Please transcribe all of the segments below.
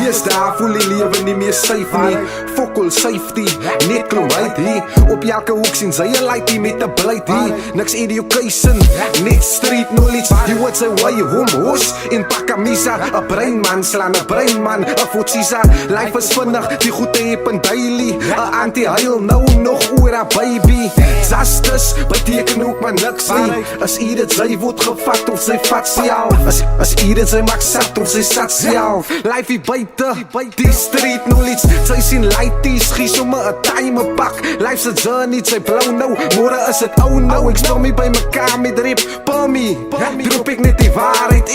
Deesdae voel die lewe nie meer safe nie. Fokol safety, net klom uit hier. Op elke hoek sien sy 'n lightie met 'n blyd hier. Niks education, net street knowledge. Die woord sy way home hoes in pakamisa. 'n breinman slaan 'n breinman, 'n fotsisa. Life is vinnig, die goede happen daily. 'n anti-huil nou nog oor 'n baby. Justice beteken ook maar niks nie. As ieder sy word gevat of sy vat self. As ieder sy maak sat of sy sat self. Life hier buite, die street knowledge. Sy sien lighties, gies om 'n time pak. Life's a journey, sy blou nou. Môre is dit ou nou. Ek speel my by mekaar met rip. Pommy, droep ek net die waarheid.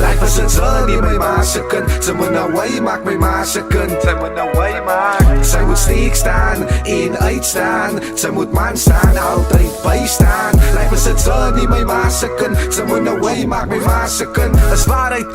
Life is a journey, my ma se kind. Sy moet nou way maak, my ma se kind. Sy moet nou way maak. Sy moet steek staan en uitstaan. Sy moet man staan, altyd bystaan. Life is a journey, my ma se kind. Sy moet nou way maak, my ma se kind. Is waarheid,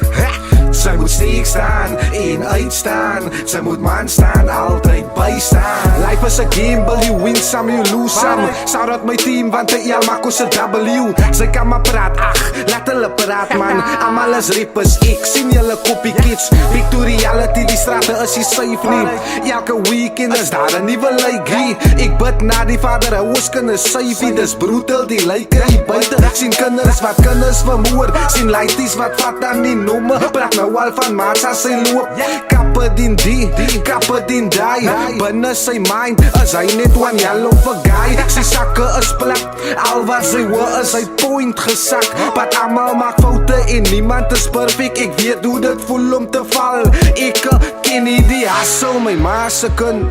sy moet steek staan en uitstaan. Sy moet man staan, altyd bystaan. Life is a gamble, you win some, you lose some. Shout out my team, want hy maak ons 'n W. Sy kan maar praat, ag, laat hulle praat man. Almal is rappers, ek sien julle copycats. Back to reality, die strate is nie safe nie. Elke weekend is daar 'n nuwe lykie. Ek bid na die Vader, hou ons kinders safe. Dis brutal, die lyke hier buite. Sien kinders wat kinders vermoor. Sien lighties wat vat aan die nomme. Praat nou al van maats as sy loop. Kappe dien die, kappe dien die. Binne sy mind is hy net one yellow for guy. Sy sakke is plat, al wat sy hoor is hy point gesak. Wat almal maak foute en niemand is perfect. Ek weet hoe dit voel om te val. Ek ken nie die hustle, my ma se kind.